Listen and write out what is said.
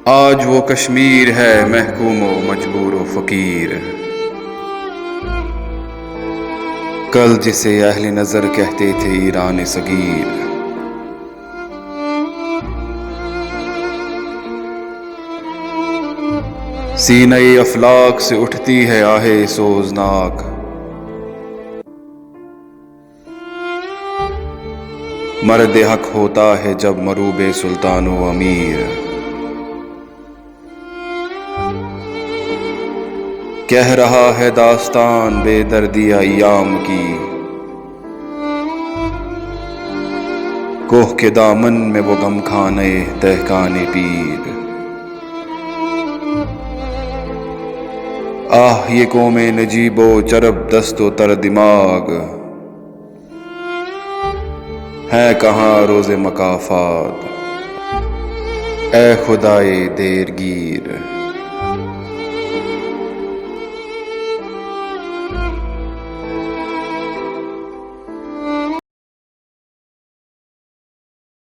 आज वो कश्मीर है महकूमो मजबूरो फकीर। कल जिसे अहले नजर कहते थे ईरान सगीर। सीने अफलाक से उठती है आहे सोजनाक। मर्द हक होता है जब मरूबे सुल्तानो अमीर। कह रहा है दास्तान बेदर्दी अय्याम की। कोह के दामन में वो गम खाने दहकाने पीर। आह ये कौमे नजीबो चरब दस्तो तर दिमाग। है कहाँ रोज़े मकाफात ए खुदाए देरगीर।